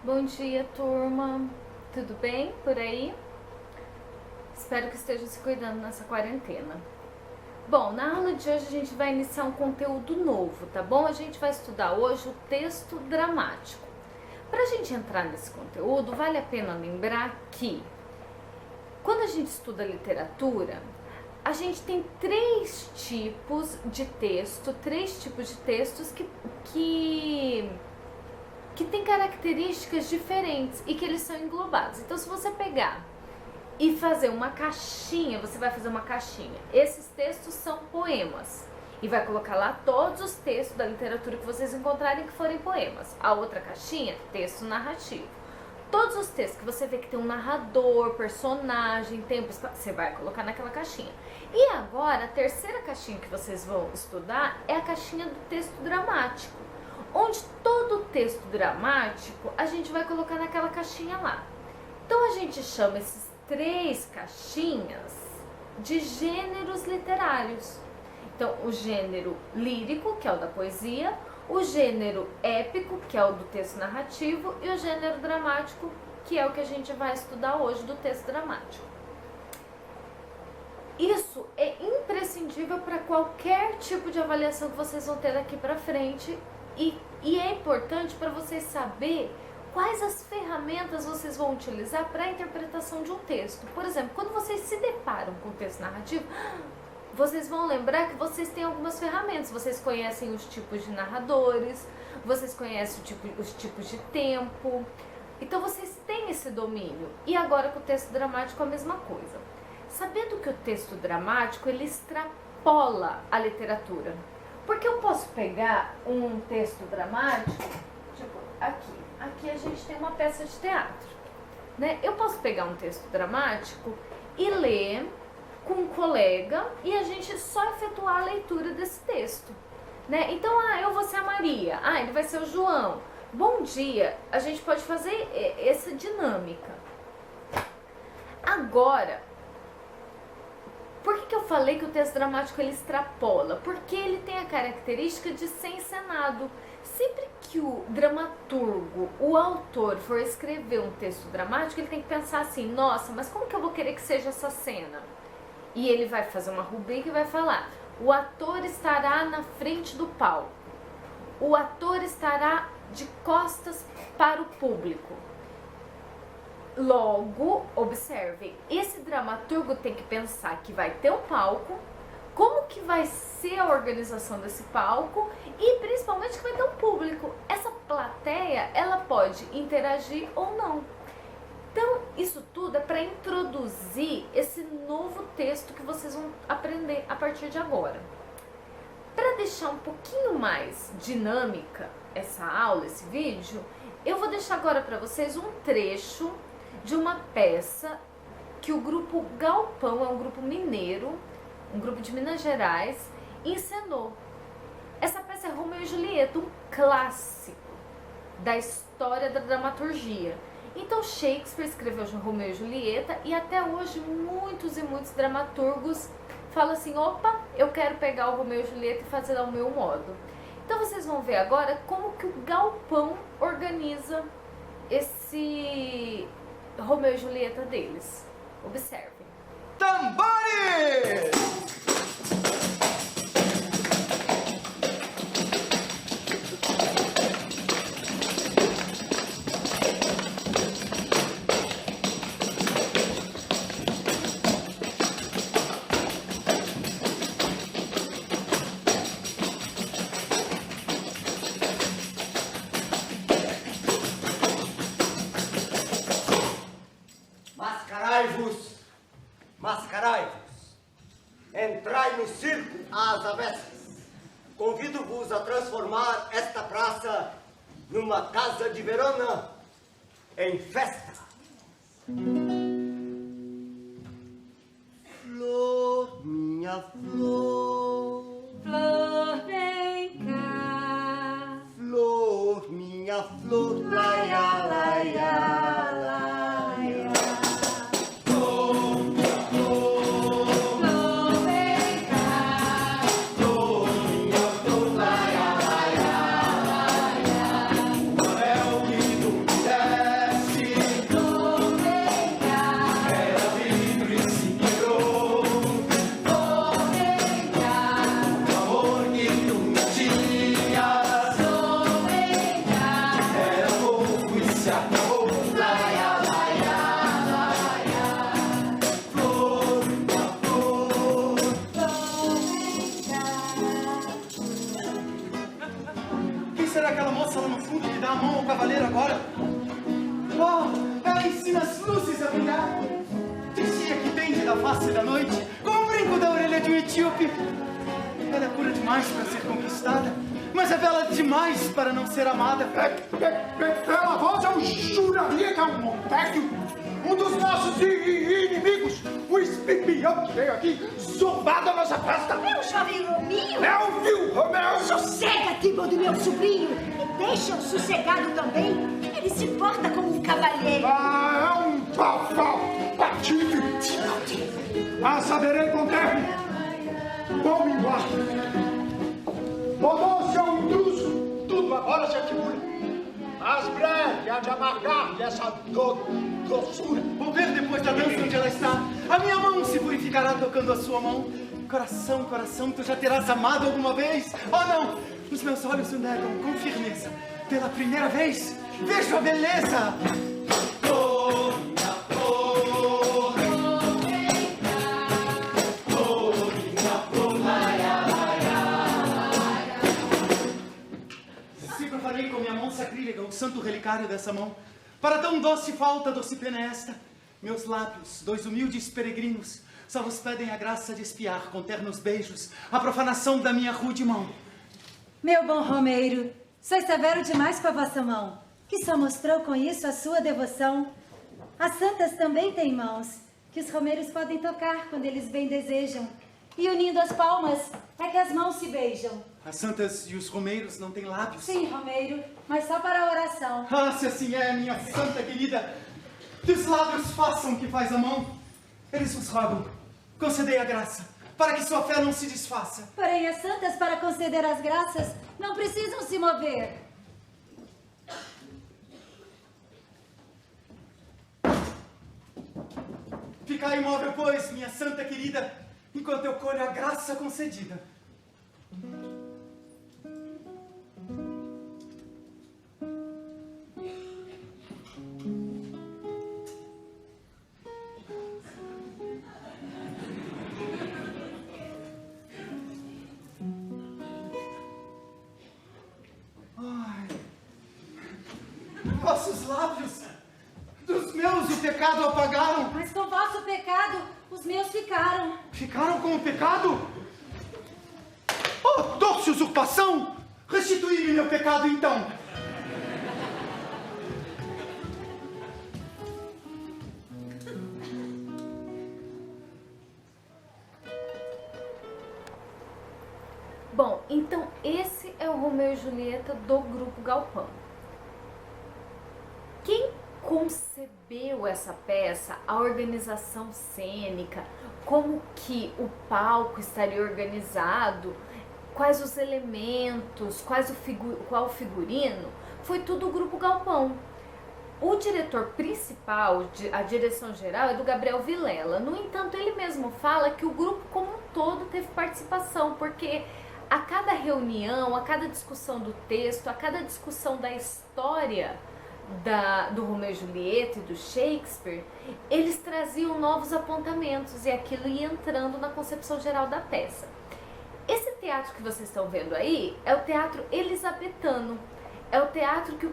Bom dia, turma. Tudo bem por aí? Espero que estejam se cuidando nessa quarentena. Bom, na aula de hoje a gente vai iniciar um conteúdo novo, tá bom? A gente vai estudar hoje o texto dramático. Para a gente entrar nesse conteúdo, vale a pena lembrar que quando a gente estuda literatura, a gente tem três tipos de textos que têm características diferentes e que eles são englobados. Então, se você pegar e fazer uma caixinha, você vai fazer uma caixinha. Esses textos são poemas. E vai colocar lá todos os textos da literatura que vocês encontrarem que forem poemas. A outra caixinha, texto narrativo. Todos os textos que você vê que tem um narrador, personagem, tempo, você vai colocar naquela caixinha. E agora, a terceira caixinha que vocês vão estudar é a caixinha do texto dramático, onde todo o texto dramático a gente vai colocar naquela caixinha lá. Então a gente chama esses três caixinhas de gêneros literários. Então o gênero lírico, que é o da poesia, o gênero épico, que é o do texto narrativo, e o gênero dramático, que é o que a gente vai estudar hoje do texto dramático. Isso é imprescindível para qualquer tipo de avaliação que vocês vão ter daqui para frente e é importante para vocês saber quais as ferramentas vocês vão utilizar para a interpretação de um texto. Por exemplo, quando vocês se deparam com o texto narrativo, vocês vão lembrar que vocês têm algumas ferramentas. Vocês conhecem os tipos de narradores, vocês conhecem os tipos de tempo. Então vocês têm esse domínio. E agora com o texto dramático a mesma coisa. Sabendo que o texto dramático ele extrapola a literatura. Porque eu posso pegar um texto dramático, tipo aqui a gente tem uma peça de teatro, né? Eu posso pegar um texto dramático e ler com um colega e a gente só efetuar a leitura desse texto, né? Então, eu vou ser a Maria, ele vai ser o João. Bom dia, a gente pode fazer essa dinâmica. Agora, por que eu falei que o texto dramático ele extrapola? Porque ele tem a característica de ser encenado. Sempre que o dramaturgo, o autor, for escrever um texto dramático, ele tem que pensar assim, nossa, mas como que eu vou querer que seja essa cena? E ele vai fazer uma rubrica e vai falar, o ator estará na frente do palco, o ator estará de costas para o público. Logo, observem, esse dramaturgo tem que pensar que vai ter um palco, como que vai ser a organização desse palco e principalmente que vai ter um público. Essa plateia, ela pode interagir ou não. Então, isso tudo é para introduzir esse novo texto que vocês vão aprender a partir de agora. Para deixar um pouquinho mais dinâmica essa aula, esse vídeo, eu vou deixar agora para vocês um trecho de uma peça que o grupo Galpão, é um grupo mineiro, um grupo de Minas Gerais, encenou. Essa peça é Romeu e Julieta, um clássico da história da dramaturgia. Então Shakespeare escreveu Romeu e Julieta e até hoje muitos e muitos dramaturgos falam assim, opa, eu quero pegar o Romeu e Julieta e fazer ao meu modo. Então vocês vão ver agora como que o Galpão organiza esse Romeu e Julieta deles. Observem. Tambores! Mascarai-vos, mascarai-vos, entrai no circo às avessas. Convido-vos a transformar esta praça numa casa de Verona em festa. Flor, minha flor, Flor, vem cá. flor, minha flor, laia, laia, laia. É o que tu quiser. fundo que dá a mão ao cavaleiro agora. Oh, ela ensina as luzes a brilhar. Dizia que pende da face da noite, como o brinco da orelha de um etíope. Ela é pura demais para ser conquistada, mas é bela demais para não ser amada. Pela voz, eu juraria que é um Montecchio, um dos nossos inimigos, o espião que veio aqui zombar da nossa festa. Meu jovem Rominho! É o vil Romeu! Sossega, Tíbado, meu sobrinho! E deixa-o sossegado também. Ele se porta como um cavalheiro. Ah, é um pau patife! Ah, saberei com tempo! Bom minguar! Bodô, seu intruso! Tudo agora se atribui! Mas breve há de amargar-lhe essa doçura! Vou ver depois da dança onde ela está. A minha mão se purificará tocando a sua mão. Coração, coração, tu já terás amado alguma vez? Oh, não! Os meus olhos o negam com firmeza. Pela primeira vez, vejo a beleza! Oh, minha flor! Oh, minha flor! Sempre farei com minha mão sacrílega o santo relicário dessa mão. Para tão doce falta, doce pena esta, meus lábios, dois humildes peregrinos, só vos pedem a graça de espiar com ternos beijos a profanação da minha rude mão. Meu bom Romeiro, sois severo demais com a vossa mão, que só mostrou com isso a sua devoção. As santas também têm mãos, que os romeiros podem tocar quando eles bem desejam, e unindo as palmas é que as mãos se beijam. As santas e os romeiros não têm lábios? Sim, Romeiro, mas só para a oração. Ah, se assim é, minha santa querida, que os lábios façam o que faz a mão. Eles vos rogam, concedei a graça, para que sua fé não se desfaça. Porém, as santas, para conceder as graças, não precisam se mover. Ficai imóvel, pois, minha santa querida, enquanto eu colho a graça concedida. Ai, vossos lábios, dos meus o pecado apagaram. Mas com vosso pecado, os meus ficaram. Ficaram com o pecado? Oh, doce usurpação! Restituí-me meu pecado, então! Bom, então esse é o Romeu e Julieta do Grupo Galpão. Quem concebeu essa peça, a organização cênica, como que o palco estaria organizado, quais os elementos, qual o figurino, foi tudo o Grupo Galpão. O diretor principal, a direção geral, é do Gabriel Vilela. No entanto, ele mesmo fala que o grupo como um todo teve participação, porque a cada reunião, a cada discussão do texto, a cada discussão da história do Romeu e Julieta e do Shakespeare, eles traziam novos apontamentos e aquilo ia entrando na concepção geral da peça. Esse teatro que vocês estão vendo aí é o teatro elisabetano, é o teatro que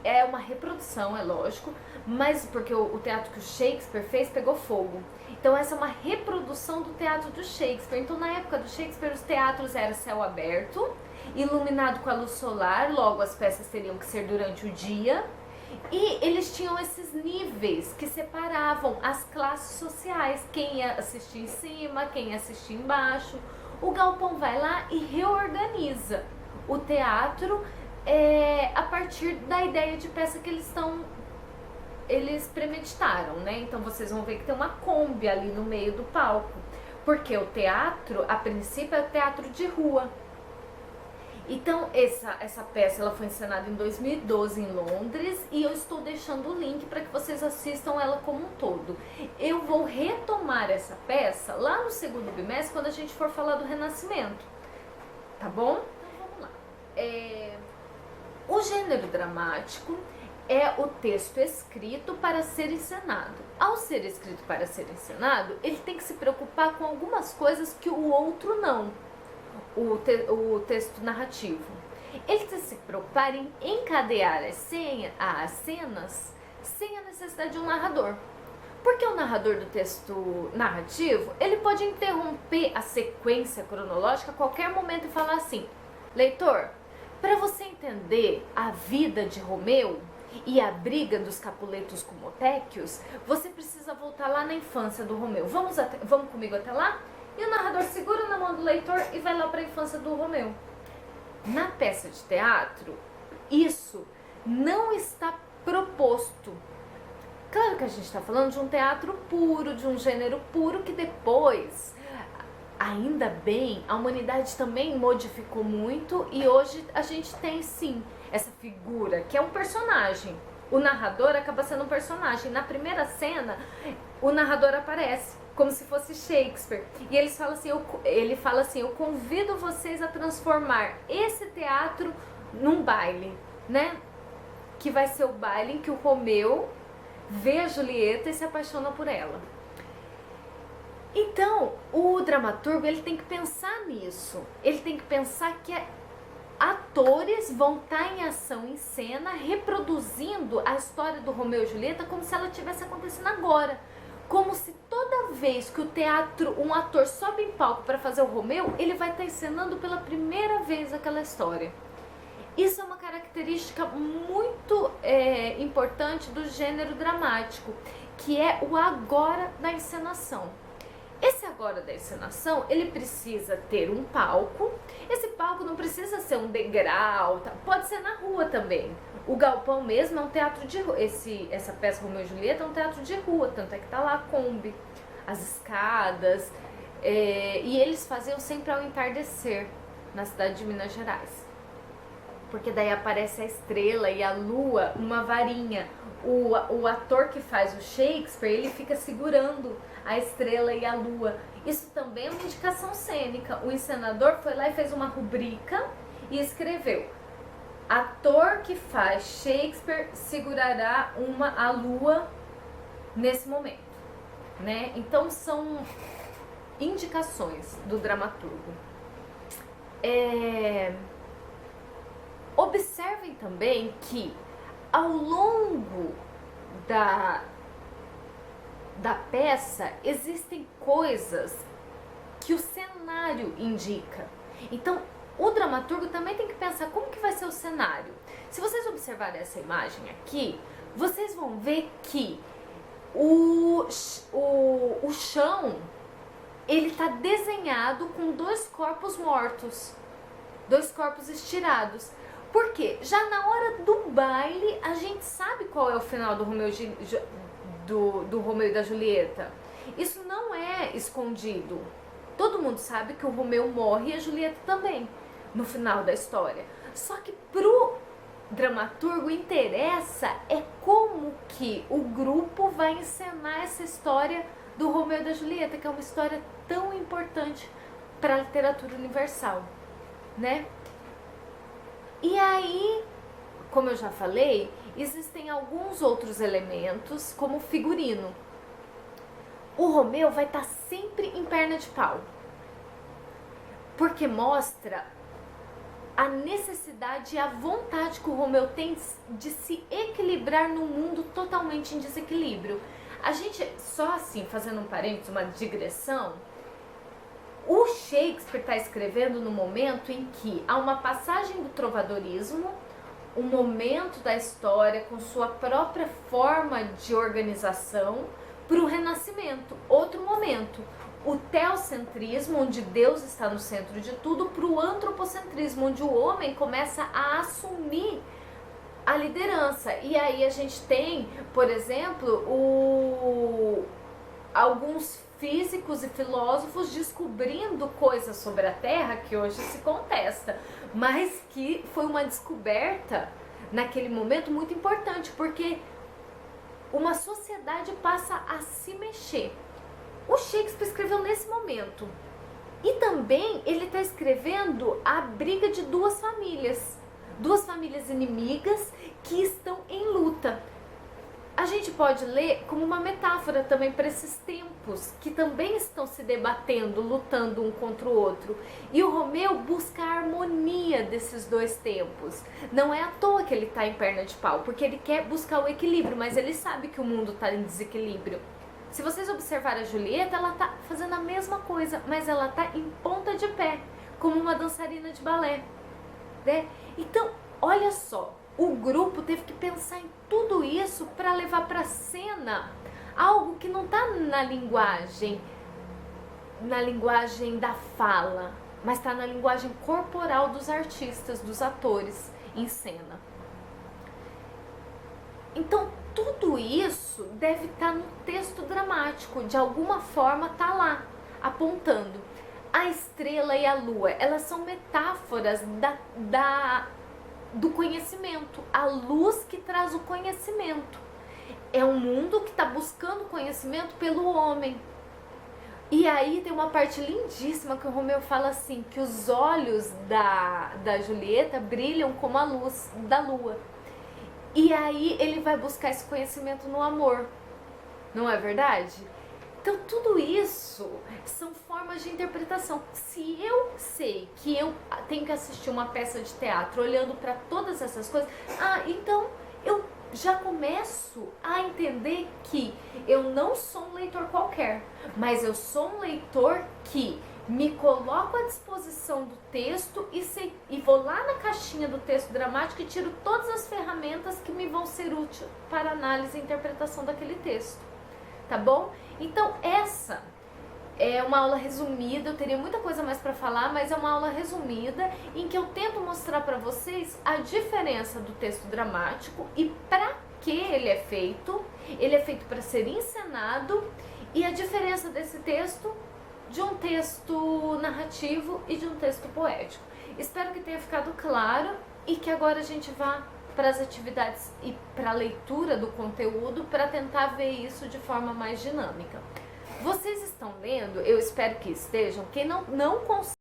é uma reprodução, é lógico, mas porque o teatro que o Shakespeare fez pegou fogo. Então essa é uma reprodução do teatro do Shakespeare. Então na época do Shakespeare os teatros eram céu aberto, iluminado com a luz solar, logo as peças teriam que ser durante o dia. E eles tinham esses níveis que separavam as classes sociais, quem ia assistir em cima, quem ia assistir embaixo. O Galpão vai lá e reorganiza o teatro a partir da ideia de peça que eles premeditaram, né? Então vocês vão ver que tem uma Kombi ali no meio do palco, porque o teatro, a princípio, é o teatro de rua. Então essa peça ela foi encenada em 2012 em Londres e eu estou deixando o link para que vocês assistam ela como um todo. Eu vou retomar essa peça lá no segundo bimestre quando a gente for falar do Renascimento, tá bom? Então vamos lá. O gênero dramático é o texto escrito para ser encenado. Ao ser escrito para ser encenado, ele tem que se preocupar com algumas coisas que o outro não. O texto narrativo. Ele se preocupar em encadear as cenas sem a necessidade de um narrador. Porque o narrador do texto narrativo, ele pode interromper a sequência cronológica a qualquer momento e falar assim: leitor, para você entender a vida de Romeu e a briga dos Capuletos com Motéquios, você precisa voltar lá na infância do Romeu. Vamos comigo até lá? E o narrador segura na mão do leitor e vai lá para a infância do Romeu. Na peça de teatro, isso não está proposto. Claro que a gente está falando de um teatro puro, de um gênero puro, que depois, ainda bem, a humanidade também modificou muito e hoje a gente tem sim essa figura que é um personagem. O narrador acaba sendo um personagem. Na primeira cena, o narrador aparece como se fosse Shakespeare. E ele fala assim, eu convido vocês a transformar esse teatro num baile, né? Que vai ser o baile em que o Romeu vê a Julieta e se apaixona por ela. Então, o dramaturgo, ele tem que pensar nisso. Ele tem que pensar que atores vão estar em ação, em cena, reproduzindo a história do Romeu e Julieta como se ela estivesse acontecendo agora. Como se toda vez que um ator sobe em palco para fazer o Romeu, ele vai estar encenando pela primeira vez aquela história. Isso é uma característica muito importante do gênero dramático, que é o agora da encenação. Esse agora da encenação, ele precisa ter um palco. Esse palco não precisa ser um degrau, tá? Pode ser na rua também. O Galpão mesmo é um teatro de rua. Essa peça Romeu e Julieta é um teatro de rua, tanto é que tá lá a Kombi, as escadas. E eles faziam sempre ao entardecer, na cidade de Minas Gerais. Porque daí aparece a estrela e a lua, uma varinha. O ator que faz o Shakespeare, ele fica segurando a estrela e a lua. Isso também é uma indicação cênica. O encenador foi lá e fez uma rubrica e escreveu: ator que faz Shakespeare segurará a lua nesse momento, né? Então são indicações do dramaturgo. Observem também que ao longo da peça existem coisas que o cenário indica. Então o dramaturgo também tem que pensar como que vai ser o cenário. Se vocês observarem essa imagem aqui, vocês vão ver que o chão, ele está desenhado com dois corpos mortos, dois corpos estirados. Porque já na hora do baile a gente sabe qual é o final do Romeu e da Julieta. Isso não é escondido. Todo mundo sabe que o Romeu morre e a Julieta também no final da história. Só que pro dramaturgo interessa como que o grupo vai encenar essa história do Romeu e da Julieta, que é uma história tão importante para a literatura universal, né? E aí, como eu já falei, existem alguns outros elementos, como o figurino. O Romeu vai estar sempre em perna de pau, porque mostra a necessidade e a vontade que o Romeu tem de se equilibrar num mundo totalmente em desequilíbrio. A gente, só assim, fazendo um parênteses, uma digressão, o Shakespeare está escrevendo no momento em que há uma passagem do trovadorismo, um momento da história com sua própria forma de organização, para o Renascimento. Outro momento, o teocentrismo, onde Deus está no centro de tudo, para o antropocentrismo, onde o homem começa a assumir a liderança. E aí a gente tem, por exemplo, alguns físicos e filósofos descobrindo coisas sobre a Terra que hoje se contesta, mas que foi uma descoberta naquele momento muito importante, porque uma sociedade passa a se mexer. O Shakespeare escreveu nesse momento. E também ele está escrevendo a briga de duas famílias inimigas que estão em luta. A gente pode ler como uma metáfora também para esses tempos que também estão se debatendo, lutando um contra o outro. E o Romeu busca a harmonia desses dois tempos. Não é à toa que ele está em perna de pau, porque ele quer buscar o equilíbrio, mas ele sabe que o mundo está em desequilíbrio. Se vocês observarem a Julieta, ela está fazendo a mesma coisa, mas ela está em ponta de pé, como uma dançarina de balé, né? Então, olha só, o grupo teve que pensar em tudo isso para levar para a cena algo que não está na linguagem da fala, mas está na linguagem corporal dos artistas, dos atores em cena. Então, tudo isso deve estar no texto dramático, de alguma forma está lá, apontando. A estrela e a lua, elas são metáforas do conhecimento, a luz que traz o conhecimento. É um mundo que está buscando conhecimento pelo homem. E aí tem uma parte lindíssima que o Romeu fala assim, que os olhos da Julieta brilham como a luz da lua. E aí ele vai buscar esse conhecimento no amor, não é verdade? Então tudo isso são formas de interpretação. Se eu sei que eu tenho que assistir uma peça de teatro olhando para todas essas coisas, então eu já começo a entender que eu não sou um leitor qualquer, mas eu sou um leitor que me coloco à disposição do texto e vou lá na caixinha do texto dramático e tiro todas as ferramentas que me vão ser úteis para análise e interpretação daquele texto. Tá bom? Então essa é uma aula resumida, eu teria muita coisa mais para falar, mas é uma aula resumida em que eu tento mostrar para vocês a diferença do texto dramático e para que ele é feito para ser encenado, e a diferença desse texto de um texto narrativo e de um texto poético. Espero que tenha ficado claro e que agora a gente vá para as atividades e para a leitura do conteúdo para tentar ver isso de forma mais dinâmica. Vocês estão lendo? Eu espero que estejam. Quem não consegue